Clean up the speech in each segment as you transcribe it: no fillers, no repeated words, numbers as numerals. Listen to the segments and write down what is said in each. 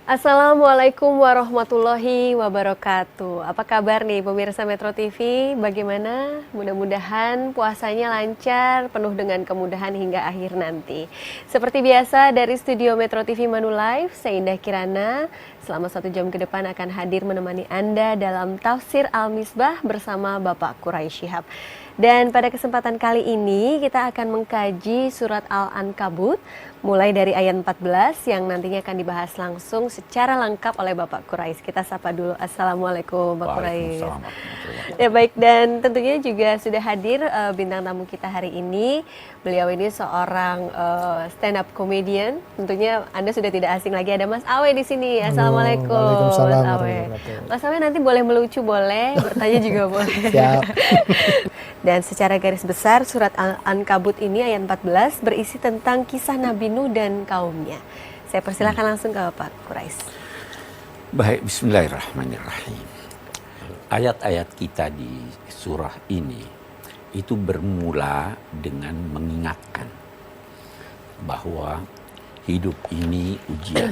Assalamualaikum warahmatullahi wabarakatuh. Apa kabar nih pemirsa Metro TV? Bagaimana? Mudah-mudahan puasanya lancar, penuh dengan kemudahan hingga akhir nanti. Seperti biasa dari studio Metro TV Manulife, saya Indah Kirana. Selama 1 jam ke depan akan hadir menemani Anda dalam Tafsir Al-Misbah bersama Bapak Quraisy Shihab. Dan pada kesempatan kali ini kita akan mengkaji surat Al-Ankabut mulai dari ayat 14 yang nantinya akan dibahas langsung secara lengkap oleh Bapak Quraisy. Kita sapa dulu. Assalamualaikum Bapak Quraisy. Ya baik, dan tentunya juga sudah hadir bintang tamu kita hari ini. Beliau ini seorang stand up comedian. Tentunya Anda sudah tidak asing lagi, ada Mas Awe di sini. Assalamualaikum. Waalaikumsalam Mas Awe. Mas Awe nanti boleh melucu, boleh bertanya juga boleh. Siap. Dan secara garis besar surat Al-Ankabut ini ayat 14 berisi tentang kisah Nabi Nuh dan kaumnya. Saya persilakan langsung ke Bapak Quraisy. Baik, bismillahirrahmanirrahim. Ayat-ayat kita di surah ini itu bermula dengan mengingatkan bahwa hidup ini ujian,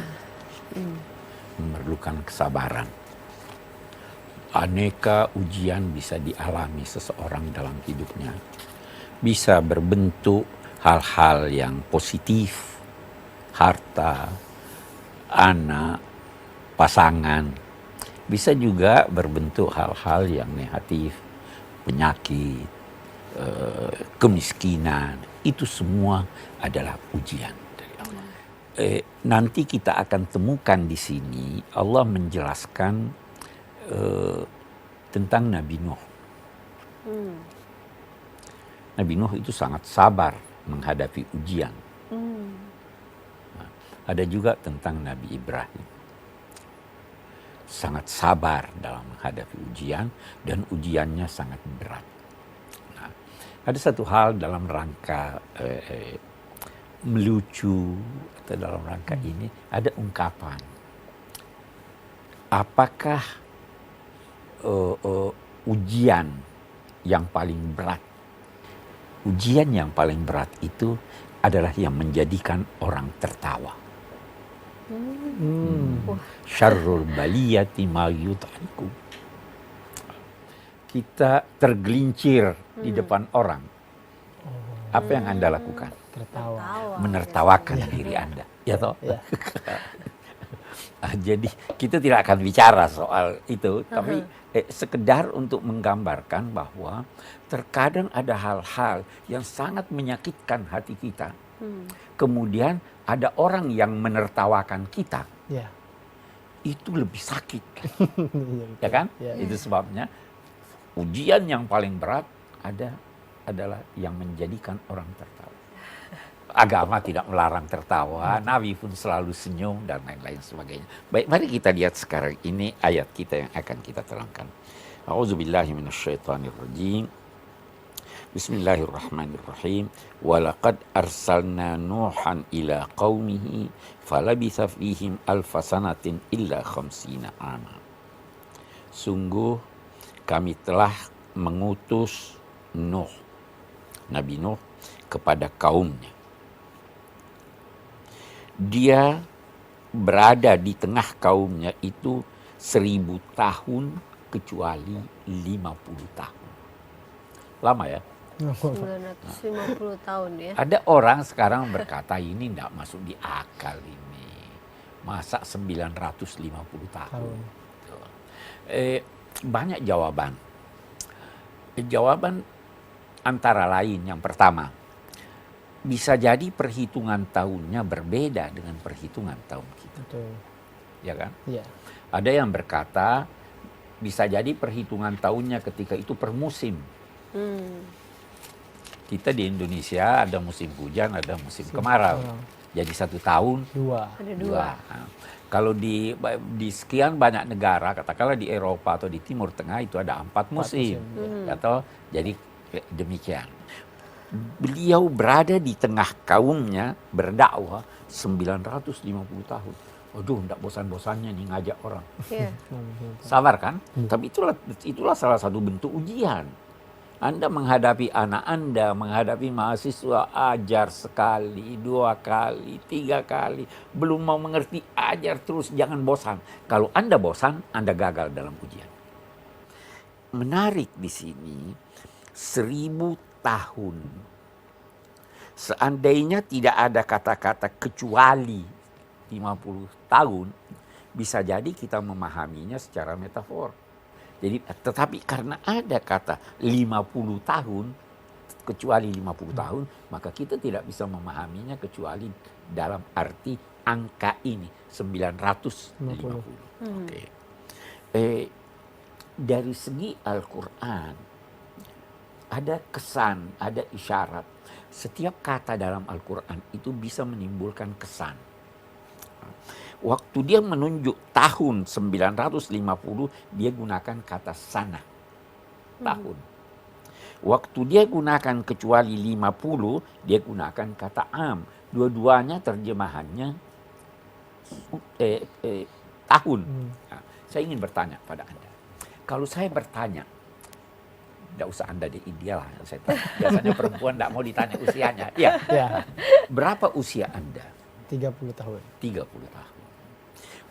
memerlukan kesabaran. Aneka ujian bisa dialami seseorang dalam hidupnya. Bisa berbentuk hal-hal yang positif, harta, anak, pasangan. Bisa juga berbentuk hal-hal yang negatif, penyakit, kemiskinan. Itu semua adalah ujian dari Allah. Nanti kita akan temukan di sini Allah menjelaskan tentang Nabi Nuh. Nabi Nuh itu sangat sabar menghadapi ujian. Nah, ada juga tentang Nabi Ibrahim. Sangat sabar dalam menghadapi ujian dan ujiannya sangat berat. Nah, ada satu hal dalam rangka melucu atau dalam rangka ini ada ungkapan. Apakah ujian yang paling berat? Ujian yang paling berat itu adalah yang menjadikan orang tertawa. Syarrul baliyati ma yudhiku. Kita tergelincir di depan orang. Apa yang Anda lakukan? Tertawa. Menertawakan diri Anda. Ya toh? Ya. Jadi kita tidak akan bicara soal itu, tapi sekedar untuk menggambarkan bahwa terkadang ada hal-hal yang sangat menyakitkan hati kita. Kemudian ada orang yang menertawakan kita. Ya. Itu lebih sakit. Ya kan? Ya. Itu sebabnya ujian yang paling berat adalah yang menjadikan orang tertawa. Agama tidak melarang tertawa, Nabi pun selalu senyum dan lain-lain sebagainya. Baik, mari kita lihat sekarang ini ayat kita yang akan kita terangkan. A'udzubillahi minasyaitonirrajim. Bismillahirrahmanirrahim. Walaqad arsalna Nuhan ila qaumihi falabitha fihim alfa sanatin illa khamsina ama. Sungguh kami telah mengutus Nuh, Nabi Nuh kepada kaumnya. Dia berada di tengah kaumnya itu 1000 tahun kecuali 50 tahun. Lama ya? 950 tahun ya. Ada orang sekarang berkata ini tidak masuk di akal ini. Masa 950 tahun? Banyak jawaban. Jawaban antara lain yang pertama, bisa jadi perhitungan tahunnya berbeda dengan perhitungan tahun kita. Betul. Ya kan? Iya. Ada yang berkata bisa jadi perhitungan tahunnya ketika itu per musim. Kita di Indonesia ada musim hujan, ada musim kemarau. Jadi 1 tahun Ada dua. Nah, kalau di sekian banyak negara, katakanlah di Eropa atau di Timur Tengah itu ada 4 musim. Atau jadi demikian. Beliau berada di tengah kaumnya berdakwah 950 tahun. Aduh, tidak bosan-bosannya nih ngajak orang. Yeah. Sabar kan? Tapi itulah salah satu bentuk ujian. Anda menghadapi anak Anda, menghadapi mahasiswa, ajar sekali, 2 kali, 3 kali. Belum mau mengerti, ajar terus, jangan bosan. Kalau Anda bosan, Anda gagal dalam ujian. Menarik di sini, 1000 tahun. Seandainya tidak ada kata-kata kecuali 50 tahun, bisa jadi kita memahaminya secara metafor. Jadi, tetapi karena ada kata 50 tahun, kecuali 50 tahun, maka kita tidak bisa memahaminya kecuali dalam arti angka ini, 950. Oke. Dari segi Al-Quran, ada kesan, ada isyarat. Setiap kata dalam Al-Quran itu bisa menimbulkan kesan. Waktu dia menunjuk tahun 950, dia gunakan kata sana, tahun. Waktu dia gunakan kecuali 50, dia gunakan kata am. Dua-duanya terjemahannya tahun. Nah, saya ingin bertanya pada Anda. Kalau saya bertanya, tidak usah Anda di India lah. Saya tahu. Biasanya perempuan tidak mau ditanya usianya. Ya. Berapa usia Anda? 30 tahun. 30 tahun.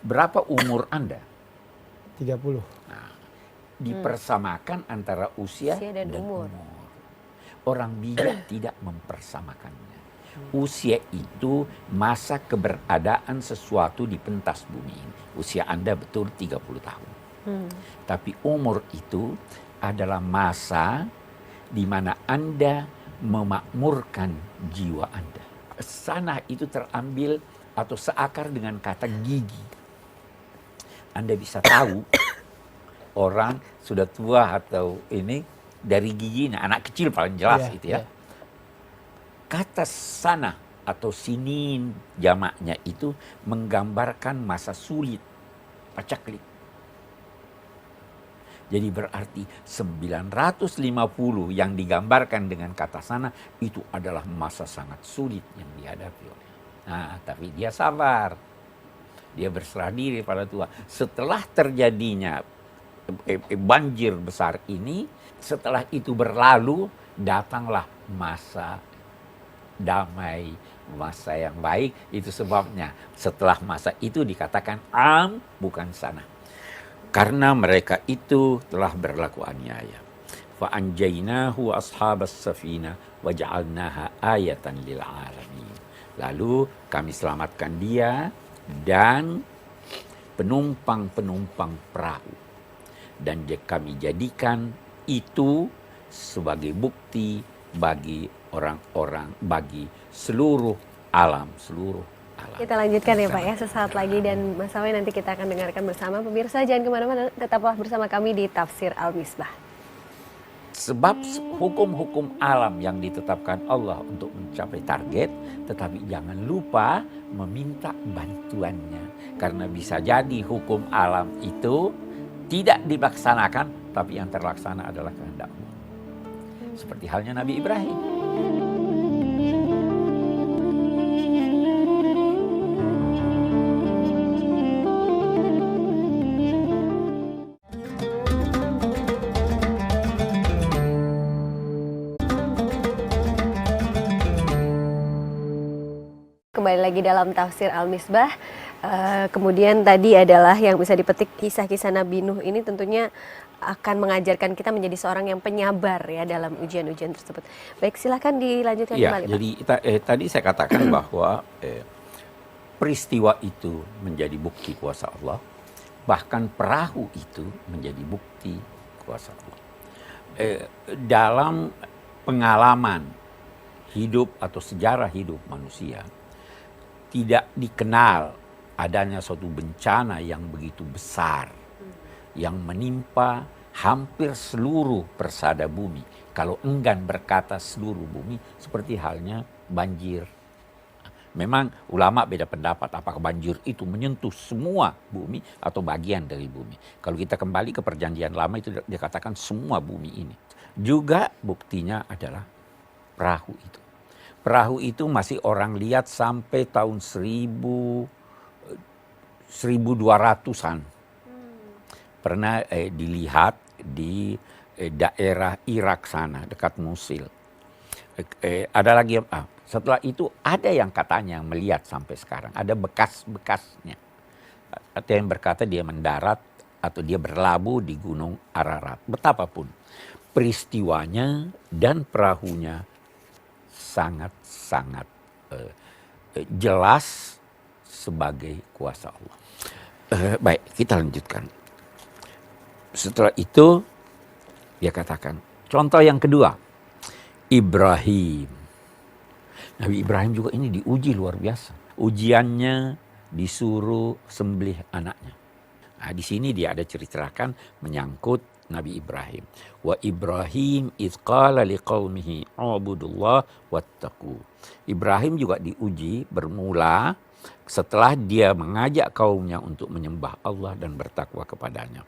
Berapa umur Anda? 30. Nah, dipersamakan antara usia dan umur. Orang bijak tidak mempersamakannya. Usia itu masa keberadaan sesuatu di pentas bumi. Usia Anda betul 30 tahun. Tapi umur itu adalah masa di mana Anda memakmurkan jiwa Anda. Sanah itu terambil atau seakar dengan kata gigi. Anda bisa tahu orang sudah tua atau ini dari giginya. Anak kecil paling jelas itu ya. Kata sanah atau sinin jamaknya itu menggambarkan masa sulit, pacaklik. Jadi berarti 950 yang digambarkan dengan kata sana itu adalah masa sangat sulit yang dihadapi oleh. Nah, tapi dia sabar. Dia berserah diri pada Tuhan. Setelah terjadinya banjir besar ini, setelah itu berlalu, datanglah masa damai, masa yang baik. Itu sebabnya setelah masa itu dikatakan am, bukan sana. Karena mereka itu telah berlaku aniaya. Fa anjaynahu ashabas safina wa ja'alnaha ayatan lil alamin. Lalu kami selamatkan dia dan penumpang-penumpang perahu. Dan kami jadikan itu sebagai bukti bagi orang-orang, bagi seluruh alam, Kita lanjutkan ya Pak ya sesaat lagi, dan Mas Awe nanti kita akan dengarkan bersama. Pemirsa jangan kemana-mana, tetaplah bersama kami di Tafsir Al-Misbah. Sebab hukum-hukum alam yang ditetapkan Allah untuk mencapai target, tetapi jangan lupa meminta bantuannya. Karena bisa jadi hukum alam itu tidak dilaksanakan, tapi yang terlaksana adalah kehendak Allah. Seperti halnya Nabi Ibrahim. Kembali lagi dalam Tafsir Al-Misbah. Kemudian tadi adalah yang bisa dipetik kisah-kisah Nabi Nuh ini tentunya akan mengajarkan kita menjadi seorang yang penyabar ya dalam ujian-ujian tersebut. Baik, silakan dilanjutkan kembali Pak. Jadi tadi saya katakan bahwa peristiwa itu menjadi bukti kuasa Allah, bahkan perahu itu menjadi bukti kuasa Allah. Dalam pengalaman hidup atau sejarah hidup manusia, tidak dikenal adanya suatu bencana yang begitu besar yang menimpa hampir seluruh persada bumi. Kalau enggan berkata seluruh bumi, seperti halnya banjir. Memang ulama beda pendapat apakah banjir itu menyentuh semua bumi atau bagian dari bumi. Kalau kita kembali ke perjanjian lama itu dikatakan semua bumi ini. Juga buktinya adalah perahu itu. Perahu itu masih orang lihat sampai tahun 1200-an. Pernah dilihat di daerah Irak sana, dekat Mosul. Ada lagi setelah itu ada yang katanya melihat sampai sekarang, ada bekas-bekasnya. Ada yang berkata dia mendarat atau dia berlabuh di Gunung Ararat. Betapapun peristiwanya dan perahunya sangat-sangat jelas sebagai kuasa Allah. Baik, kita lanjutkan. Setelah itu dia katakan, contoh yang kedua, Ibrahim. Nabi Ibrahim juga ini diuji luar biasa. Ujiannya disuruh sembelih anaknya. Nah, di sini dia ada ceritakan menyangkut Nabi Ibrahim. Wa Ibrahim idz qala liqaumihi ubudullah wattaqu. Ibrahim juga diuji bermula setelah dia mengajak kaumnya untuk menyembah Allah dan bertakwa kepadanya.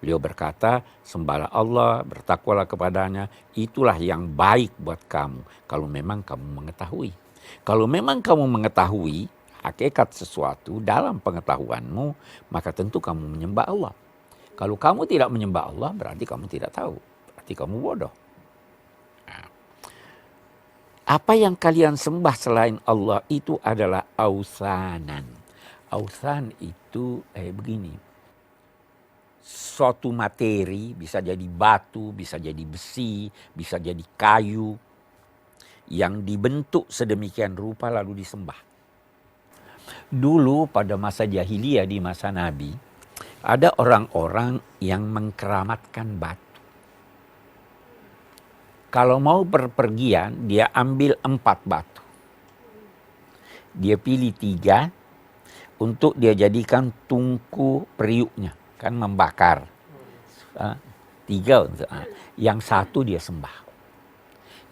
Beliau berkata, sembahlah Allah, bertakwalah kepadanya, itulah yang baik buat kamu kalau memang kamu mengetahui. Kalau memang kamu mengetahui hakikat sesuatu dalam pengetahuanmu, maka tentu kamu menyembah Allah. Kalau kamu tidak menyembah Allah, berarti kamu tidak tahu. Berarti kamu bodoh. Nah, apa yang kalian sembah selain Allah itu adalah ausanan. Ausan itu begini. Suatu materi, bisa jadi batu, bisa jadi besi, bisa jadi kayu, yang dibentuk sedemikian rupa lalu disembah. Dulu pada masa jahiliyah, di masa Nabi, ada orang-orang yang mengkeramatkan batu. Kalau mau berpergian, dia ambil 4 batu. Dia pilih 3 untuk dia jadikan tungku periuknya, kan membakar. 3 untuk, yang 1 dia sembah.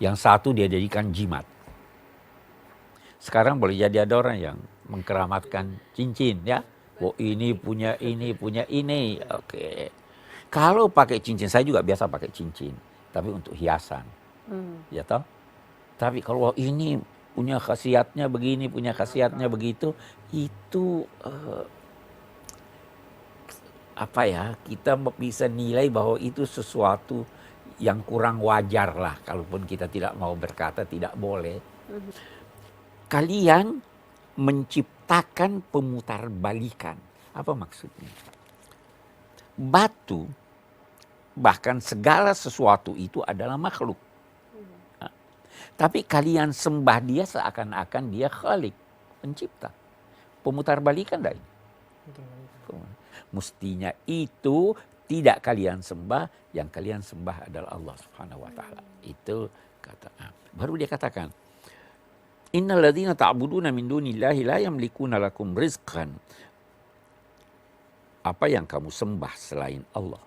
Yang 1 dia jadikan jimat. Sekarang boleh jadi ada orang yang mengkeramatkan cincin, ya. Oh, ini punya ini, punya ini. Oke. Kalau pakai cincin, saya juga biasa pakai cincin, tapi untuk hiasan. Ya toh? Tapi kalau ini punya khasiatnya begini, punya khasiatnya begitu, itu apa ya? Kita bisa nilai bahwa itu sesuatu yang kurang wajar lah, kalaupun kita tidak mau berkata tidak boleh. Kalian menciptakan pemutarbalikan. Apa maksudnya? Batu, bahkan segala sesuatu itu adalah makhluk. Tapi kalian sembah dia seakan-akan dia khalik, pencipta. Pemutarbalikan dah ini. Mestinya itu tidak kalian sembah, yang kalian sembah adalah Allah Subhanahu wa taala. Itu kata. Baru dia katakan, innal ladzina ta'buduna min dunillahi la yamlikuna lakum rizqan. Apa yang kamu sembah selain Allah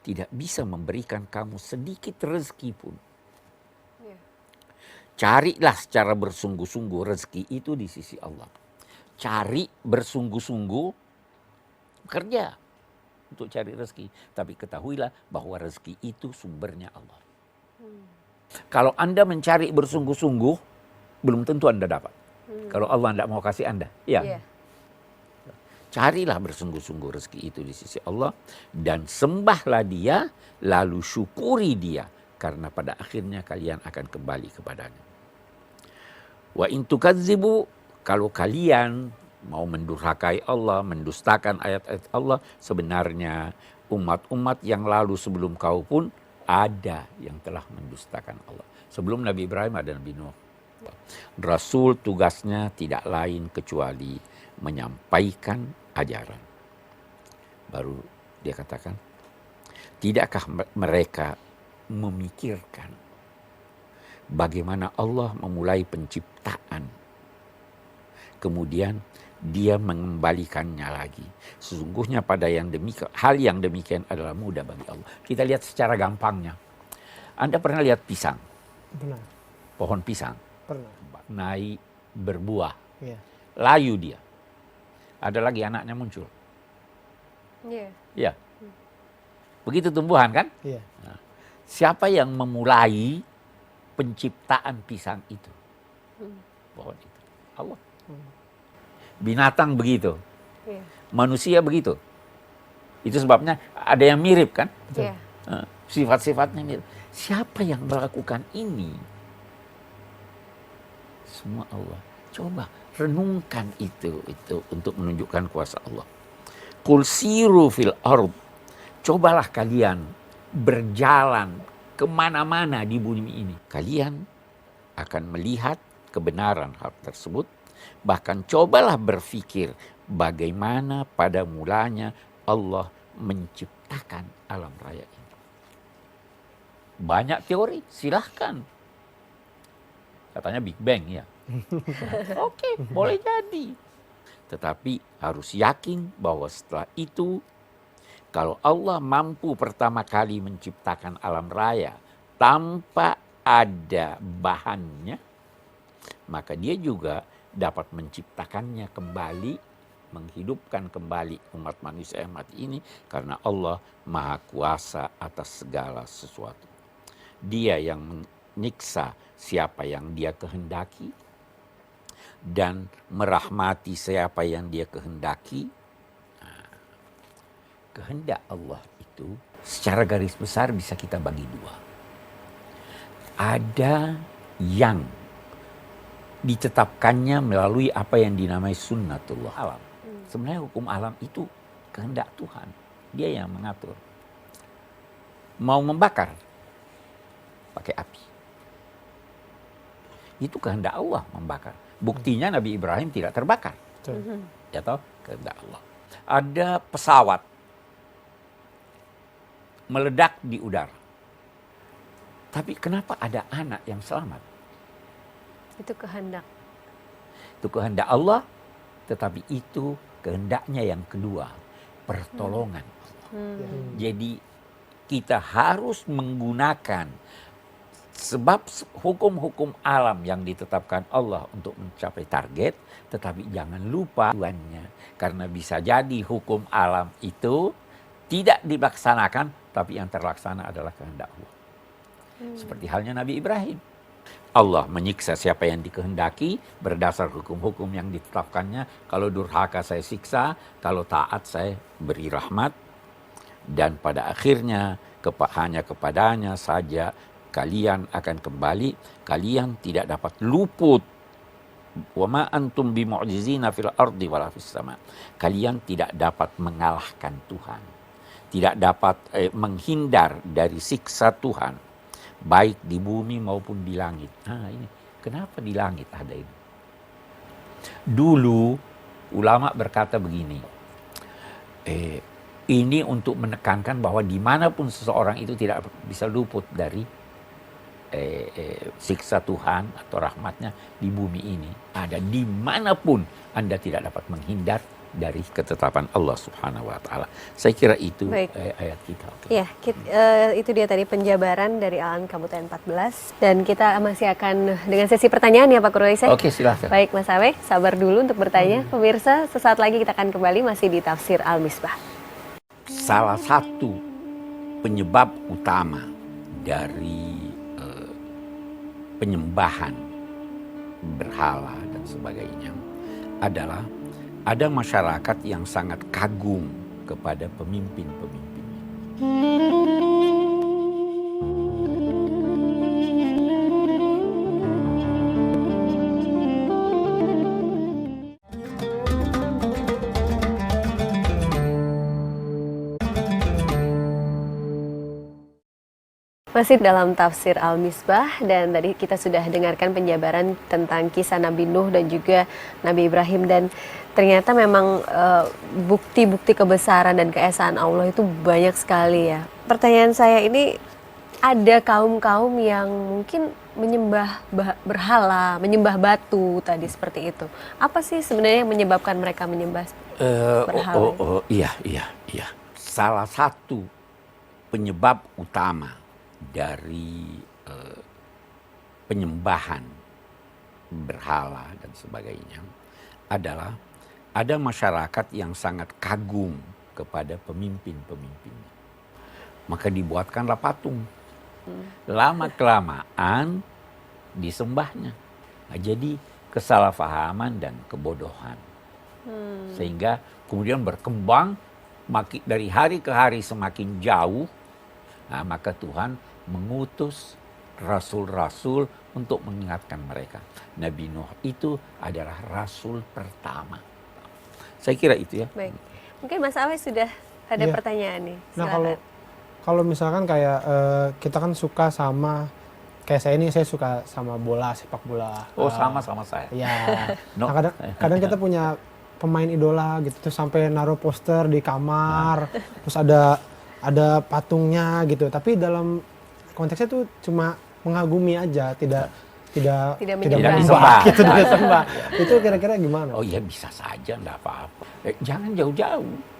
tidak bisa memberikan kamu sedikit rezeki pun. Carilah secara bersungguh-sungguh rezeki itu di sisi Allah. Cari bersungguh-sungguh, kerja untuk cari rezeki. Tapi ketahuilah bahwa rezeki itu sumbernya Allah. Kalau Anda mencari bersungguh-sungguh, belum tentu Anda dapat. Kalau Allah tidak mau kasih Anda. Ya. Carilah bersungguh-sungguh rezeki itu di sisi Allah. Dan sembahlah dia, lalu syukuri dia. Karena pada akhirnya kalian akan kembali kepadanya. Wa in tukadzibu, kalau kalian mau mendurhakai Allah, mendustakan ayat-ayat Allah, sebenarnya umat-umat yang lalu sebelum kau pun ada yang telah mendustakan Allah. Sebelum Nabi Ibrahim ada Nabi Nuh. Rasul tugasnya tidak lain kecuali menyampaikan ajaran. Baru dia katakan, tidakkah mereka memikirkan bagaimana Allah memulai penciptaan, kemudian dia mengembalikannya lagi. Sesungguhnya pada hal yang demikian adalah mudah bagi Allah. Kita lihat secara gampangnya. Anda pernah lihat pisang? Pernah. Pohon pisang? Pernah. Naik berbuah. Iya. Layu dia. Ada lagi anaknya muncul. Iya. Begitu tumbuhan kan? Iya. Nah, siapa yang memulai penciptaan pisang itu? Pohon itu. Allah. Binatang begitu. Manusia begitu. Itu sebabnya ada yang mirip kan? Iya. sifat-sifatnya mirip. Siapa yang melakukan ini? Semua Allah. Coba renungkan itu untuk menunjukkan kuasa Allah. Qul siru fil ard. Cobalah kalian berjalan kemana-mana di bumi ini. Kalian akan melihat kebenaran hal tersebut. Bahkan cobalah berpikir bagaimana pada mulanya Allah menciptakan alam raya ini. Banyak teori, silahkan. Katanya Big Bang ya. Oke, boleh jadi. Tetapi harus yakin bahwa setelah itu, kalau Allah mampu pertama kali menciptakan alam raya tanpa ada bahannya, maka dia juga dapat menciptakannya kembali, menghidupkan kembali umat manusia yang mati ini, karena Allah Maha Kuasa atas segala sesuatu. Dia yang menyiksa siapa yang dia kehendaki dan merahmati siapa yang dia kehendaki. Kehendak Allah itu secara garis besar bisa kita bagi dua. Ada yang ditetapkannya melalui apa yang dinamai sunnatullah alam. Sebenarnya hukum alam itu kehendak Tuhan. Dia yang mengatur. Mau membakar, pakai api. Itu kehendak Allah membakar. Buktinya Nabi Ibrahim tidak terbakar. Ya toh, kehendak Allah. Ada pesawat meledak di udara. Tapi kenapa ada anak yang selamat? Itu kehendak. Itu kehendak Allah, tetapi itu kehendaknya yang kedua, pertolongan Allah. Jadi kita harus menggunakan sebab hukum-hukum alam yang ditetapkan Allah untuk mencapai target, tetapi jangan lupa tujuannya. Karena bisa jadi hukum alam itu tidak dilaksanakan, tapi yang terlaksana adalah kehendak Allah. Seperti halnya Nabi Ibrahim. Allah menyiksa siapa yang dikehendaki berdasar hukum-hukum yang ditetapkannya. Kalau durhaka saya siksa, kalau taat saya beri rahmat. Dan pada akhirnya hanya kepadanya saja kalian akan kembali. Kalian tidak dapat luput. Wa ma antum bimu'jizina fil ardi wala fis sama. Kalian tidak dapat mengalahkan Tuhan. Tidak dapat menghindar dari siksa Tuhan. Baik di bumi maupun di langit. Ini kenapa di langit ada ini? Dulu ulama berkata begini, ini untuk menekankan bahwa dimanapun seseorang itu tidak bisa luput dari siksa Tuhan atau rahmatnya di bumi ini. Ada dimanapun Anda tidak dapat menghindar dari ketetapan Allah Subhanahu wa Ta'ala. Saya kira itu ayat kita. Ya, itu dia tadi penjabaran dari Al-Ankabut ayat 14. Dan kita masih akan dengan sesi pertanyaan ya Pak Quraisyah. Oke, silahkan. Baik Mas Awe, sabar dulu untuk bertanya. Pemirsa, sesaat lagi kita akan kembali masih di Tafsir Al-Misbah. Salah satu penyebab utama dari penyembahan berhala dan sebagainya adalah ada masyarakat yang sangat kagum kepada pemimpin-pemimpinnya. Masih dalam Tafsir Al-Misbah dan tadi kita sudah dengarkan penjabaran tentang kisah Nabi Nuh dan juga Nabi Ibrahim, dan ternyata memang bukti-bukti kebesaran dan keesaan Allah itu banyak sekali ya. Pertanyaan saya ini, ada kaum-kaum yang mungkin menyembah berhala, menyembah batu tadi seperti itu. Apa sih sebenarnya yang menyebabkan mereka menyembah berhala? Iya. Salah satu penyebab utama dari penyembahan berhala dan sebagainya adalah ada masyarakat yang sangat kagum kepada pemimpin-pemimpinnya. Maka dibuatkanlah patung. Lama-kelamaan disembahnya. Nah, jadi kesalahpahaman dan kebodohan. Sehingga kemudian berkembang dari hari ke hari semakin jauh. Nah, maka Tuhan mengutus rasul-rasul untuk mengingatkan mereka. Nabi Nuh itu adalah rasul pertama. Saya kira itu ya. Baik. Mungkin Mas Awe sudah ada Iya. pertanyaan nih. Nah Silakan. kalau misalkan kayak kita kan suka sama kayak saya suka sama bola, sepak bola. Oh, sama-sama saya. Ya. No. Nah, kadang kita punya pemain idola gitu tuh sampai naruh poster di kamar, terus ada patungnya gitu. Tapi dalam konteksnya tuh cuma mengagumi aja, tidak menyembah. menyembah gitu, tidak sembah. Itu kira-kira gimana? Oh ya bisa saja, enggak apa-apa. Jangan jauh-jauh.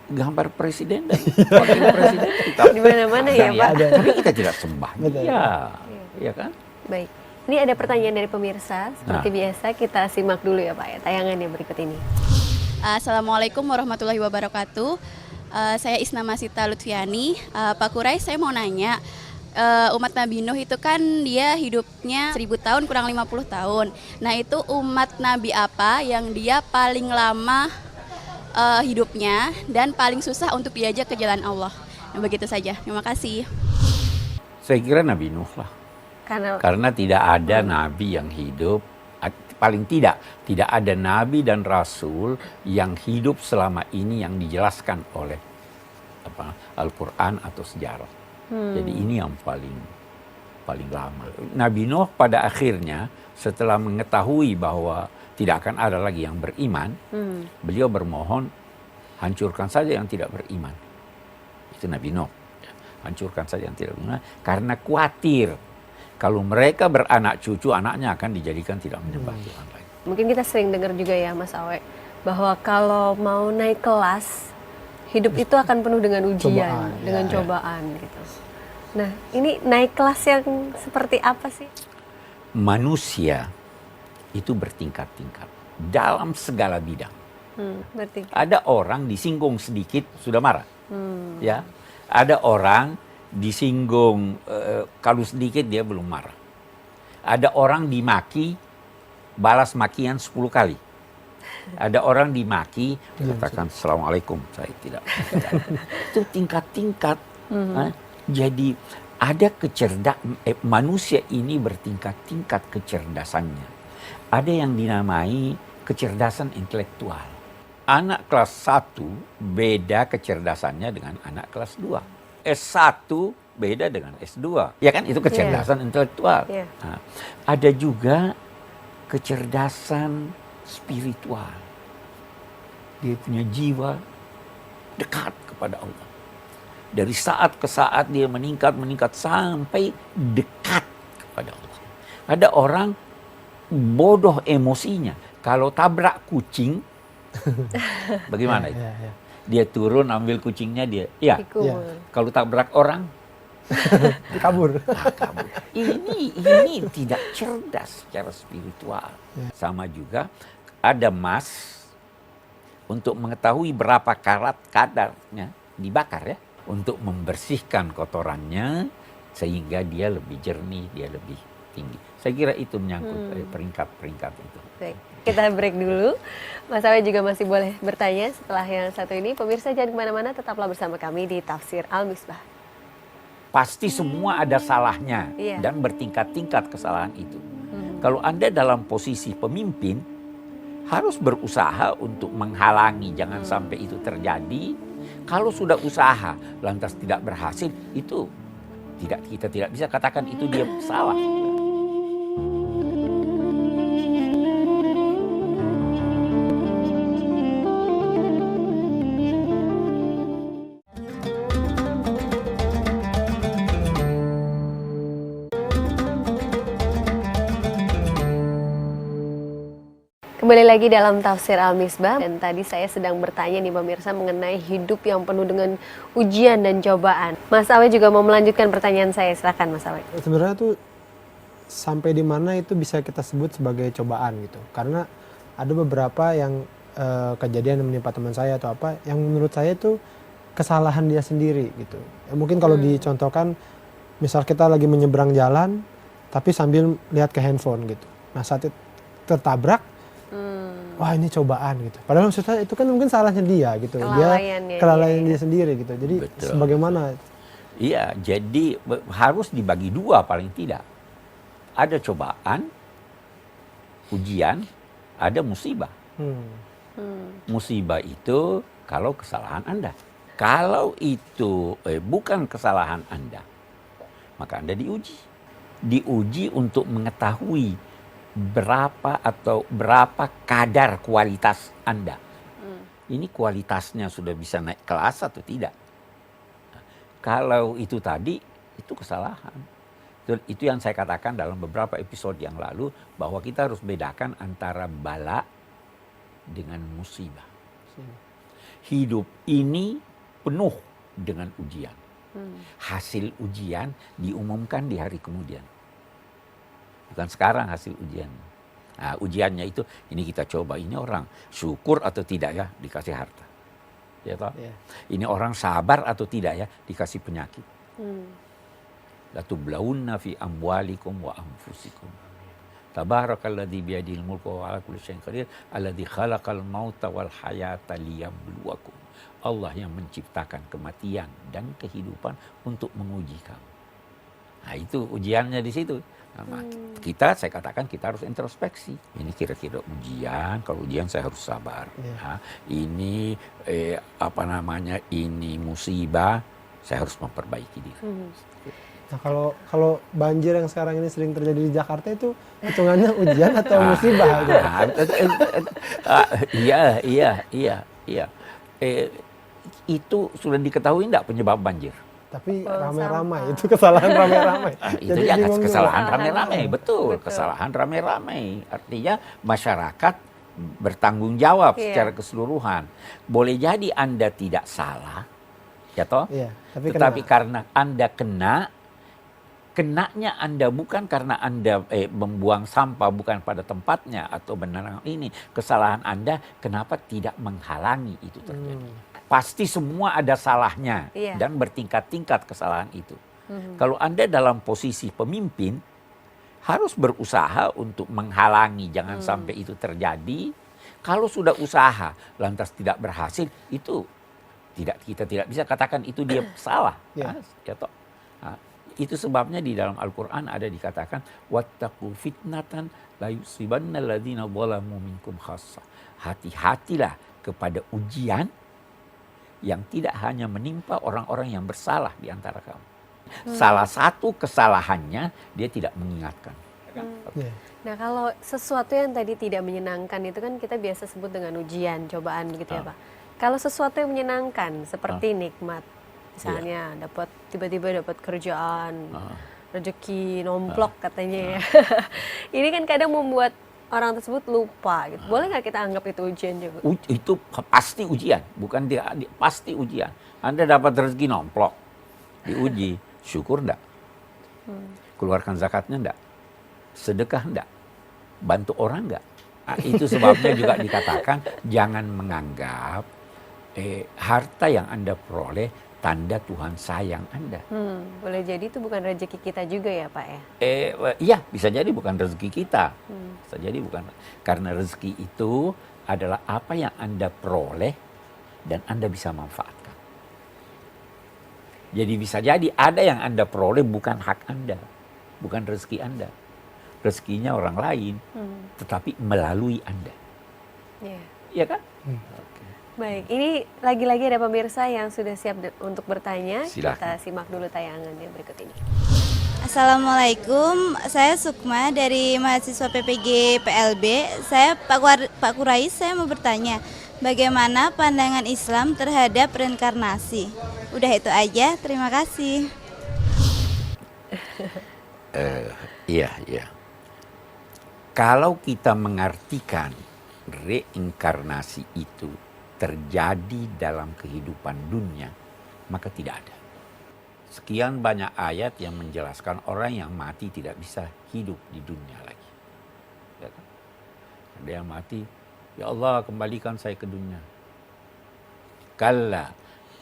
Gambar presiden dan wakil presiden kita Di mana-mana ya, Pak. Tapi kita tidak sembah. Betul. Iya kan? Baik. Ini ada pertanyaan dari pemirsa. Seperti biasa kita simak dulu ya Pak ya, tayangannya berikut ini. Assalamualaikum warahmatullahi wabarakatuh. Saya Isna Masita Lutfiani. Pak Kurai, saya mau nanya, umat Nabi Nuh itu kan dia hidupnya 1000 tahun kurang 50 tahun. Nah itu umat Nabi apa yang dia paling lama hidupnya dan paling susah untuk diajak ke jalan Allah? Nah, begitu saja. Terima kasih. Saya kira Nabi Nuh lah. Karena tidak ada nabi yang hidup, paling tidak ada nabi dan rasul yang hidup selama ini yang dijelaskan oleh Al-Quran atau sejarah. Jadi ini yang paling lama. Nabi Nuh pada akhirnya setelah mengetahui bahwa tidak akan ada lagi yang beriman, beliau bermohon, hancurkan saja yang tidak beriman. Itu Nabi Nuh. Hancurkan saja yang tidak beriman karena khawatir kalau mereka beranak cucu, anaknya akan dijadikan tidak menyembah Tuhan lagi. Mungkin kita sering dengar juga ya Mas Awe, bahwa kalau mau naik kelas, hidup itu akan penuh dengan ujian, cobaan gitu. Nah, ini naik kelas yang seperti apa sih? Manusia itu bertingkat-tingkat dalam segala bidang. Ada orang disinggung sedikit sudah marah, ya. Ada orang disinggung kalau sedikit dia belum marah. Ada orang dimaki balas makian 10 kali. Ada orang dimaki katakan Assalamualaikum, saya tidak. Itu tingkat-tingkat. Jadi ada manusia ini bertingkat-tingkat kecerdasannya. Ada yang dinamai kecerdasan intelektual. Anak kelas 1 beda kecerdasannya dengan anak kelas 2. S1 beda dengan S2. Ya kan itu kecerdasan intelektual. Nah, ada juga kecerdasan spiritual. Dia punya jiwa dekat kepada Allah. Dari saat ke saat dia meningkat sampai dekat kepada Allah. Ada orang bodoh emosinya. Kalau tabrak kucing, bagaimana itu? Dia turun ambil kucingnya dia. Kalau tabrak orang, kabur. Kabur. Ini tidak cerdas secara spiritual. Sama juga ada emas untuk mengetahui berapa kadarnya dibakar ya, untuk membersihkan kotorannya sehingga dia lebih jernih, dia lebih tinggi. Saya kira itu menyangkut peringkat-peringkat itu. Baik, kita break dulu. Mas Awe juga masih boleh bertanya setelah yang satu ini. Pemirsa jangan kemana-mana, tetaplah bersama kami di Tafsir Al-Misbah. Pasti semua ada salahnya dan bertingkat-tingkat kesalahan itu. Kalau Anda dalam posisi pemimpin, harus berusaha untuk menghalangi jangan sampai itu terjadi. Kalau sudah usaha lantas tidak berhasil, itu kita tidak bisa katakan itu dia salah. Kembali lagi dalam Tafsir Al-Misbah, dan tadi saya sedang bertanya nih pemirsa mengenai hidup yang penuh dengan ujian dan cobaan. Mas Awe juga mau melanjutkan pertanyaan saya, silakan Mas Awe. Sebenarnya tuh sampai di mana itu bisa kita sebut sebagai cobaan gitu. Karena ada beberapa yang kejadian yang menimpa teman saya atau apa yang menurut saya itu kesalahan dia sendiri gitu. Mungkin kalau dicontohkan, misal kita lagi menyeberang jalan tapi sambil lihat ke handphone gitu. Nah saat itu tertabrak, wah ini cobaan gitu. Padahal maksudnya itu kan mungkin salahnya dia gitu. Kelalaian dia sendiri gitu. Jadi sebagaimana Iya, jadi harus dibagi dua paling tidak. Ada cobaan, ujian, ada musibah. Musibah itu kalau kesalahan Anda. Kalau itu bukan kesalahan Anda, maka Anda diuji. Diuji untuk mengetahui berapa kadar kualitas Anda. Ini kualitasnya sudah bisa naik kelas atau tidak. Kalau itu tadi, itu kesalahan. Itu yang saya katakan dalam beberapa episode yang lalu, bahwa kita harus bedakan antara bala dengan musibah. Hidup ini penuh dengan ujian. Hasil ujian diumumkan di hari kemudian. Bukan sekarang hasil ujian. Nah, ujiannya itu, ini kita coba, ini orang syukur atau tidak ya dikasih harta. Ya toh? Yeah. Ini orang sabar atau tidak ya dikasih penyakit. Latublaunna fi amwalikum wa anfusikum. Tabarakalladzi biyadihil mulku wa ala kulli syai'in qadir alladzi khalaqal mauta wal hayata liyabluwakum. Allah yang menciptakan kematian dan kehidupan untuk menguji kamu. Nah, itu ujiannya di situ. Nah, saya katakan kita harus introspeksi. Ini kira-kira ujian, kalau ujian saya harus sabar. Nah, ini ini musibah, saya harus memperbaiki diri. Nah, kalau banjir yang sekarang ini sering terjadi di Jakarta itu hitungannya ujian atau musibah? Iya. Itu sudah diketahui enggak penyebab banjir? Tapi ramai-ramai, itu kesalahan ramai-ramai. Itu dia kesalahan ramai-ramai, betul. Kesalahan ramai-ramai. Artinya masyarakat bertanggung jawab secara keseluruhan. Boleh jadi Anda tidak salah, ya toh? Iya, tetapi karena Anda kenanya Anda bukan karena Anda membuang sampah bukan pada tempatnya atau benar ini. Kesalahan Anda kenapa tidak menghalangi itu terjadi. Pasti semua ada salahnya dan bertingkat-tingkat kesalahan itu. Kalau Anda dalam posisi pemimpin, harus berusaha untuk menghalangi jangan sampai itu terjadi. Kalau sudah usaha lantas tidak berhasil, itu kita tidak bisa katakan itu dia salah. Itu sebabnya di dalam Al-Quran ada dikatakan wattaqu fitnatan la yusibannal ladzina zalamu minkum khassah. Hati-hatilah kepada ujian yang tidak hanya menimpa orang-orang yang bersalah di antara kamu. Salah satu kesalahannya dia tidak mengingatkan. Nah, kalau sesuatu yang tadi tidak menyenangkan itu kan kita biasa sebut dengan ujian, cobaan begitu ya Pak. Kalau sesuatu yang menyenangkan seperti nikmat, misalnya tiba-tiba dapat kerjaan, rezeki nomplok katanya ya. Ini kan kadang membuat orang tersebut lupa gitu. Boleh nggak kita anggap itu ujian juga? Itu pasti ujian, bukan pasti ujian. Anda dapat rezeki nomplok, diuji, syukur enggak? Keluarkan zakatnya enggak? Sedekah enggak? Bantu orang enggak? Nah, itu sebabnya juga dikatakan jangan menganggap harta yang Anda peroleh tanda Tuhan sayang Anda. Boleh jadi itu bukan rezeki kita juga ya Pak ya? Iya, bisa jadi bukan rezeki kita. Bisa jadi bukan. Karena rezeki itu adalah apa yang Anda peroleh dan Anda bisa manfaatkan. Jadi bisa jadi ada yang Anda peroleh bukan hak Anda. Bukan rezeki Anda. Rezekinya orang lain, tetapi melalui Anda. Iya kan? Baik, ini lagi-lagi ada pemirsa yang sudah siap untuk bertanya. Silakan. Kita simak dulu tayangannya berikut ini. Assalamualaikum, saya Sukma dari mahasiswa PPG PLB. Saya Pak Kurais, saya mau bertanya, bagaimana pandangan Islam terhadap reinkarnasi? Udah itu aja, terima kasih. Iya. Kalau kita mengartikan reinkarnasi itu terjadi dalam kehidupan dunia, maka tidak ada. Sekian banyak ayat yang menjelaskan orang yang mati tidak bisa hidup di dunia lagi. Ya kan? Ada yang mati, ya Allah kembalikan saya ke dunia. Kalla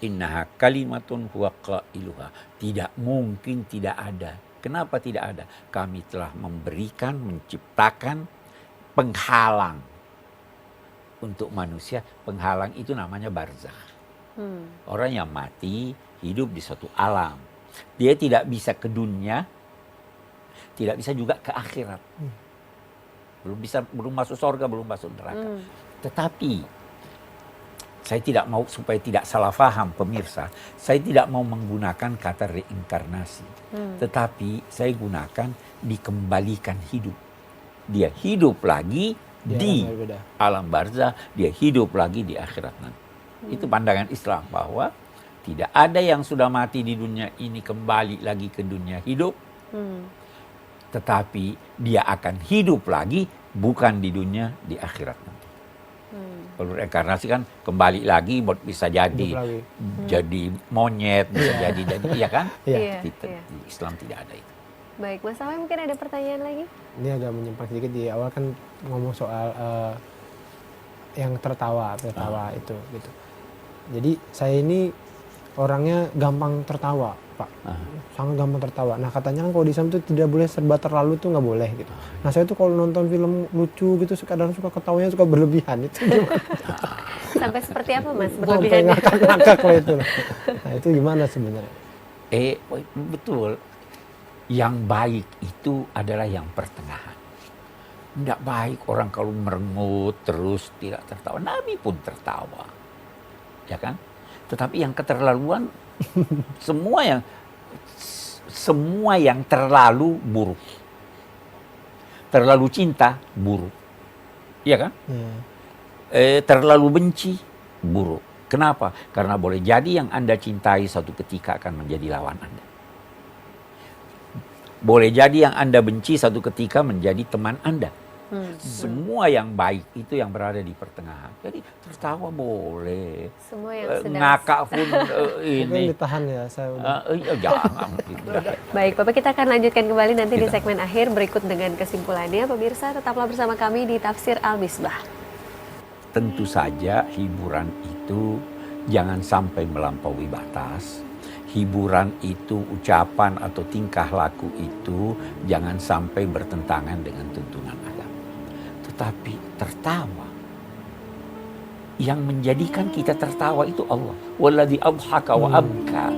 innaha kalimatun huwa qailuha. Tidak mungkin tidak ada. Kenapa tidak ada? Kami telah menciptakan penghalang untuk manusia. Penghalang itu namanya barzakh. Orang yang mati hidup di suatu alam Dia tidak bisa ke dunia, tidak bisa juga ke akhirat. Belum masuk surga, belum masuk neraka. Tetapi saya tidak mau, supaya tidak salah paham pemirsa, saya tidak mau menggunakan kata reinkarnasi. Tetapi saya gunakan dikembalikan hidup. Dia hidup lagi di alam barzah, dia hidup lagi di akhirat nanti. Itu pandangan Islam, bahwa tidak ada yang sudah mati di dunia ini kembali lagi ke dunia hidup. Tetapi dia akan hidup lagi bukan di dunia, di akhirat nanti. Kalau reinkarnasi kan kembali lagi, bisa jadi monyet, bisa jadi iya kan? Iya. Di Islam tidak ada itu. Baik, Mas Awe mungkin ada pertanyaan lagi? Ini agak menyimpang sedikit, di awal kan ngomong soal yang tertawa itu gitu. Jadi saya ini orangnya gampang tertawa, Pak. Sangat gampang tertawa. Nah, katanya kan kalau di Islam tuh tidak boleh serba terlalu, tuh nggak boleh gitu. Nah, saya tuh kalau nonton film lucu gitu kadang suka ketawanya suka berlebihan. Itu gimana? Sampai seperti apa, Mas, Sampai berlebihannya? ngakak-ngakak lah itu. Nah, itu gimana sebenarnya? Betul. Yang baik itu adalah yang pertengahan. Tidak baik orang kalau merengut terus tidak tertawa. Nabi pun tertawa. Ya kan? Tetapi yang keterlaluan, semua yang terlalu buruk. Terlalu cinta, buruk. Iya kan? Terlalu benci, buruk. Kenapa? Karena boleh jadi yang Anda cintai suatu ketika akan menjadi lawan Anda. Boleh jadi yang Anda benci suatu ketika menjadi teman Anda. Semua yang baik itu yang berada di pertengahan. Jadi tertawa boleh. Semua yang sedang ngakak pun Mungkin ini. ditahan ya, saya udah. Jangan. Baik, Bapak, kita akan lanjutkan kembali nanti di segmen akhir berikut dengan kesimpulannya. Pemirsa, tetaplah bersama kami di Tafsir Al-Misbah. Tentu saja hiburan itu jangan sampai melampaui batas. Hiburan itu, ucapan atau tingkah laku itu jangan sampai bertentangan dengan tuntunan agama. Tetapi tertawa, yang menjadikan kita tertawa itu Allah. Walladzi adhaka wa abka.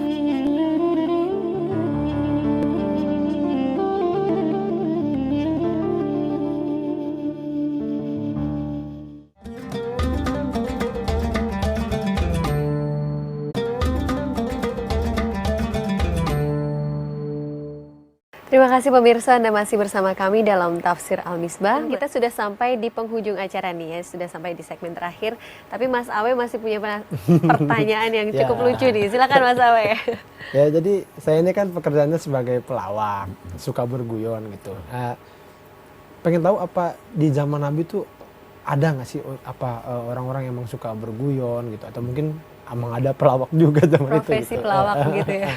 Terima kasih pemirsa, Anda masih bersama kami dalam Tafsir Al-Misbah. Kita sudah sampai di penghujung acara nih ya, sudah sampai di segmen terakhir. Tapi Mas Awe masih punya pertanyaan yang cukup lucu nih. Silakan Mas Awe. Ya, jadi saya ini kan pekerjaannya sebagai pelawak, suka berguyon gitu. Pengen tahu apa di zaman Nabi tuh ada nggak sih orang-orang yang emang suka berguyon gitu, atau mungkin emang ada pelawak juga zaman itu? Profesi gitu. pelawak gitu ya.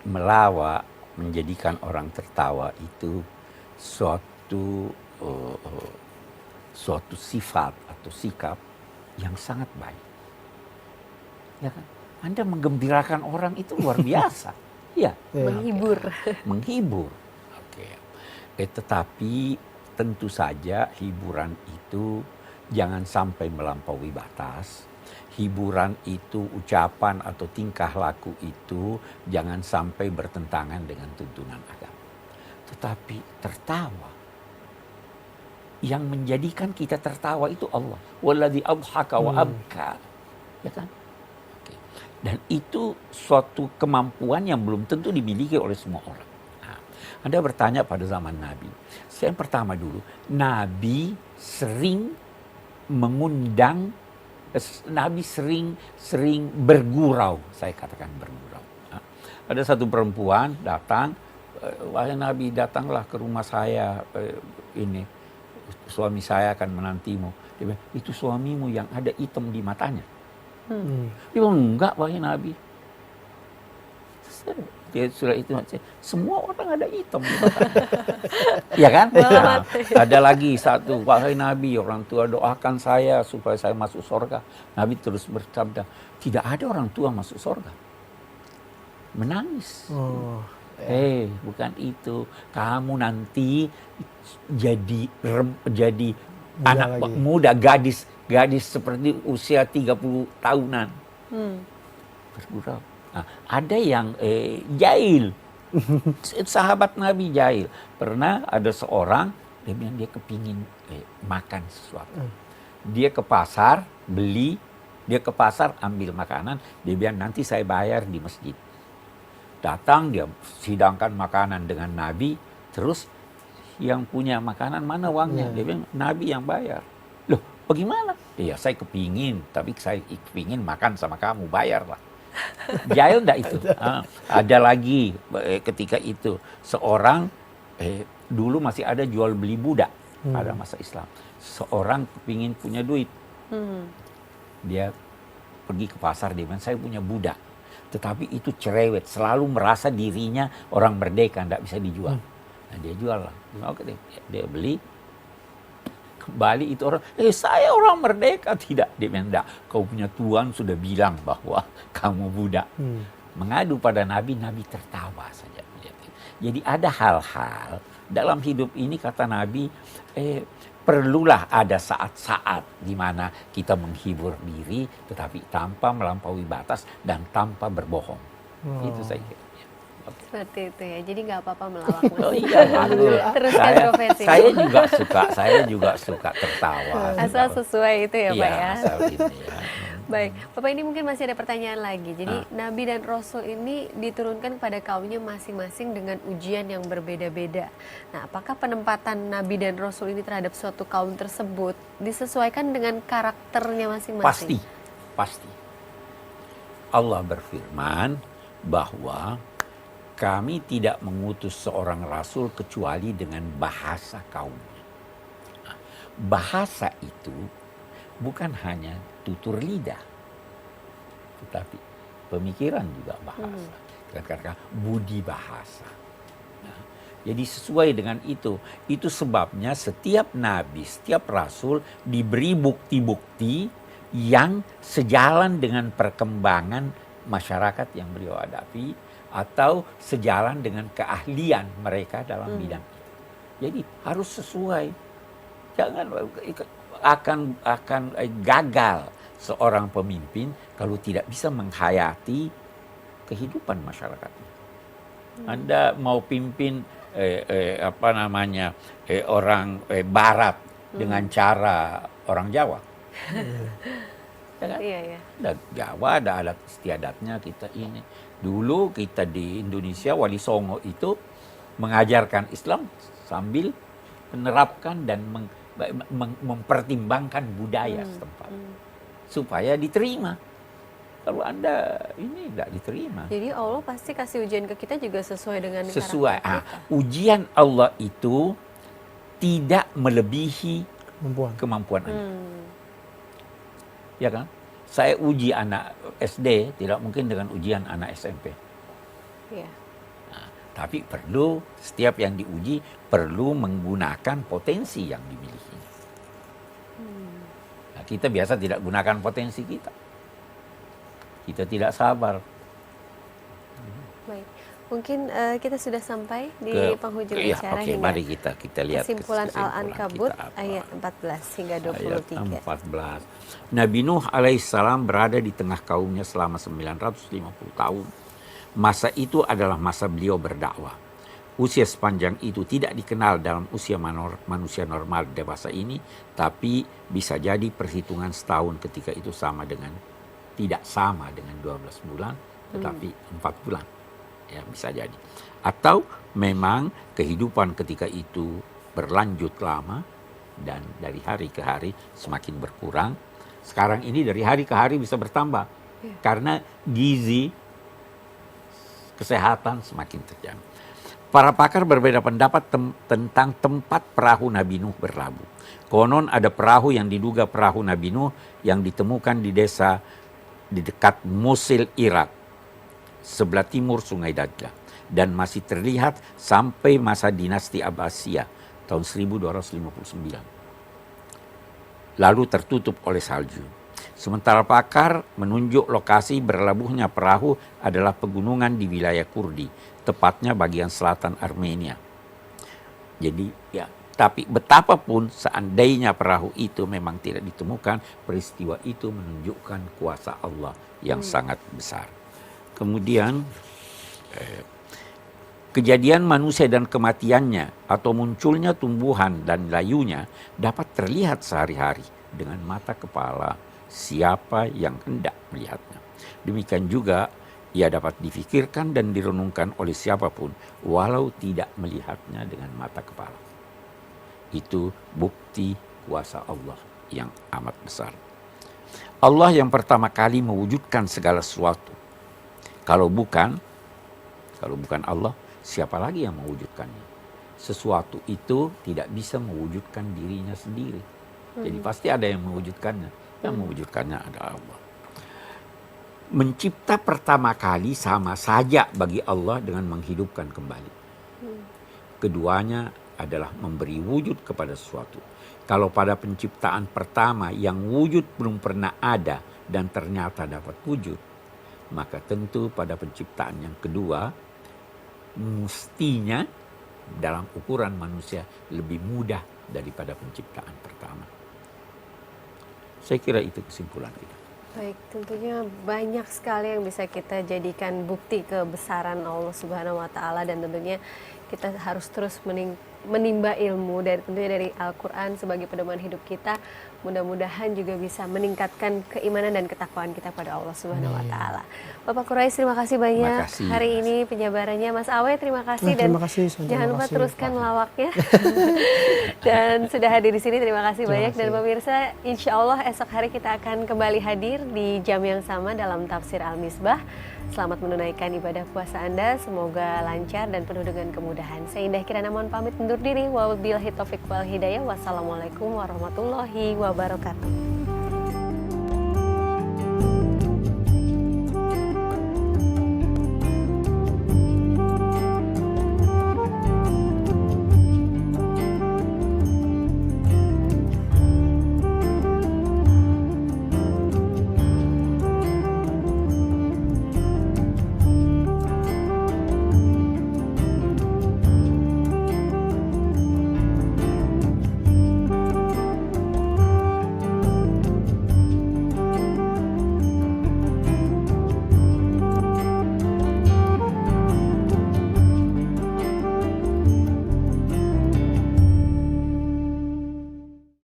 Melawak, menjadikan orang tertawa itu suatu sifat atau sikap yang sangat baik. Ya kan? Anda menggembirakan orang itu luar biasa. Ya. Menghibur. Menghibur. Oke. Tetapi tentu saja hiburan itu jangan sampai melampaui batas. Hiburan itu, ucapan atau tingkah laku itu jangan sampai bertentangan dengan tuntunan agama. Tetapi tertawa, yang menjadikan kita tertawa itu Allah. Walladzi adhaka wa abka. Ya kan? Oke. Dan itu suatu kemampuan yang belum tentu dimiliki oleh semua orang. Nah, Anda bertanya pada zaman Nabi. Yang pertama dulu, Nabi sering mengundang, Nabi sering bergurau, saya katakan bergurau. Nah, ada satu perempuan datang, wahai Nabi, datanglah ke rumah saya, ini suami saya akan menantimu. Dia bilang, itu suamimu yang ada hitam di matanya. Dia bilang, enggak wahai Nabi. Dia sudah itu, semua orang ada hitam di matanya. Ya kan? Nah, ada lagi satu, wahai Nabi, orang tua doakan saya supaya saya masuk surga. Nabi terus bersabda, tidak ada orang tua masuk surga. Menangis. Bukan itu. Kamu nanti jadi anak muda, gadis seperti usia 30 tahunan. Bergurau. Nah, ada yang jahil. Sahabat Nabi jahil. Pernah ada seorang, dia bilang dia kepingin makan sesuatu. Dia ke pasar, beli, dia ke pasar ambil makanan, dia bilang nanti saya bayar di masjid. Datang, dia sidangkan makanan dengan Nabi, terus yang punya makanan mana uangnya? Dia bilang Nabi yang bayar. Loh, bagaimana? Iya, saya kepingin, tapi saya kepingin makan sama kamu, bayarlah. Jahil enggak itu? Ada lagi ketika itu seorang dulu masih ada jual beli budak pada masa Islam. Seorang kepingin punya duit, dia pergi ke pasar, dia bilang saya punya budak, tetapi itu cerewet, selalu merasa dirinya orang merdeka, enggak bisa dijual. Nah, dia jual lah. Oke, dia beli. Kembali itu orang, saya orang merdeka. Tidak, dia bilang, enggak, kau punya tuan sudah bilang bahwa kamu budak. Mengadu pada Nabi, Nabi tertawa saja. Jadi ada hal-hal dalam hidup ini, kata Nabi, perlulah ada saat-saat di mana kita menghibur diri, tetapi tanpa melampaui batas dan tanpa berbohong. Itu saya kira. Seperti itu ya, jadi nggak apa-apa melawak. Oh iya, Teruskan profesi. Saya juga suka tertawa. Asal sesuai itu ya, Pak ya. Asal ini ya. Baik, Bapak, ini mungkin masih ada pertanyaan lagi. Jadi Nabi dan Rasul ini diturunkan kepada kaumnya masing-masing dengan ujian yang berbeda-beda. Nah, apakah penempatan Nabi dan Rasul ini terhadap suatu kaum tersebut disesuaikan dengan karakternya masing-masing? Pasti. Allah berfirman bahwa kami tidak mengutus seorang rasul kecuali dengan bahasa kaumnya. Nah, bahasa itu bukan hanya tutur lidah, tetapi pemikiran juga bahasa. Katakan budi bahasa. Nah, jadi sesuai dengan itu. Itu sebabnya setiap nabi, setiap rasul diberi bukti-bukti yang sejalan dengan perkembangan masyarakat yang beliau hadapi, atau sejalan dengan keahlian mereka dalam bidang itu. Jadi harus sesuai. Jangan akan gagal seorang pemimpin kalau tidak bisa menghayati kehidupan masyarakat. Anda mau pimpin orang Barat dengan cara orang Jawa. Iya. Dan Jawa ada adat istiadatnya kita ini. Dulu kita di Indonesia, Wali Songo itu mengajarkan Islam sambil menerapkan dan mempertimbangkan budaya setempat. Supaya diterima. Kalau Anda ini tidak diterima. Jadi Allah pasti kasih ujian ke kita juga sesuai dengan Sesuai. karakter kita. Ujian Allah itu tidak melebihi kemampuan Anda. Ya kan? Saya uji anak SD tidak mungkin dengan ujian anak SMP. Iya. Nah, tapi perlu setiap yang diuji perlu menggunakan potensi yang dimiliki. Nah, kita biasa tidak gunakan potensi kita. Kita tidak sabar. Baik. Mungkin kita sudah sampai di penghujung Iya, acara oke, hingga mari kita lihat kesimpulan Al-Ankabut kita apa. ayat 14 hingga 23. Ayat 14. Nabi Nuh alaihissalam berada di tengah kaumnya selama 950 tahun. Masa itu adalah masa beliau berdakwah. Usia sepanjang itu tidak dikenal dalam usia manusia normal dewasa ini, tapi bisa jadi perhitungan setahun ketika itu tidak sama dengan 12 bulan, tetapi 4 bulan. Ya, bisa jadi. Atau memang kehidupan ketika itu berlanjut lama dan dari hari ke hari semakin berkurang. Sekarang ini dari hari ke hari bisa bertambah. Karena gizi kesehatan semakin terjaga. Para pakar berbeda pendapat tentang tempat perahu Nabi Nuh berlabuh. Konon ada perahu yang diduga perahu Nabi Nuh yang ditemukan di desa di dekat Mosul, Irak, sebelah timur Sungai Dajlah, dan masih terlihat sampai masa dinasti Abbasiyah tahun 1259. Lalu tertutup oleh salju. Sementara pakar menunjuk lokasi berlabuhnya perahu adalah pegunungan di wilayah Kurdi, tepatnya bagian selatan Armenia. Jadi ya, tapi betapapun seandainya perahu itu memang tidak ditemukan, peristiwa itu menunjukkan kuasa Allah yang sangat besar. Kemudian kejadian manusia dan kematiannya atau munculnya tumbuhan dan layunya dapat terlihat sehari-hari dengan mata kepala siapa yang hendak melihatnya. Demikian juga ia dapat difikirkan dan direnungkan oleh siapapun walau tidak melihatnya dengan mata kepala. Itu bukti kuasa Allah yang amat besar. Allah yang pertama kali mewujudkan segala sesuatu. Kalau bukan Allah, siapa lagi yang mewujudkannya? Sesuatu itu tidak bisa mewujudkan dirinya sendiri. Jadi pasti ada yang mewujudkannya. Yang mewujudkannya adalah Allah. Mencipta pertama kali sama saja bagi Allah dengan menghidupkan kembali. Keduanya adalah memberi wujud kepada sesuatu. Kalau pada penciptaan pertama yang wujud belum pernah ada dan ternyata dapat wujud, maka tentu pada penciptaan yang kedua mestinya dalam ukuran manusia lebih mudah daripada penciptaan pertama. Saya kira itu kesimpulan kita. Baik, tentunya banyak sekali yang bisa kita jadikan bukti kebesaran Allah Subhanahu wa taala, dan tentunya kita harus terus menimba ilmu tentunya dari Al-Qur'an sebagai pedoman hidup kita. Mudah-mudahan juga bisa meningkatkan keimanan dan ketakwaan kita pada Allah Subhanahu wa taala. Bapak Quraisy, terima kasih banyak hari ini penjabarannya. Mas Awe, terima kasih Terima kasih. jangan lupa teruskan lawaknya. Dan sudah hadir di sini, terima kasih banyak. Dan pemirsa, insya Allah esok hari kita akan kembali hadir di jam yang sama dalam Tafsir Al-Misbah. Selamat menunaikan ibadah puasa Anda, semoga lancar dan penuh dengan kemudahan. Saya Indah Kirana mohon pamit undur diri. Wabillahi taufiq wal hidayah. Wassalamualaikum warahmatullahi wabarakatuh.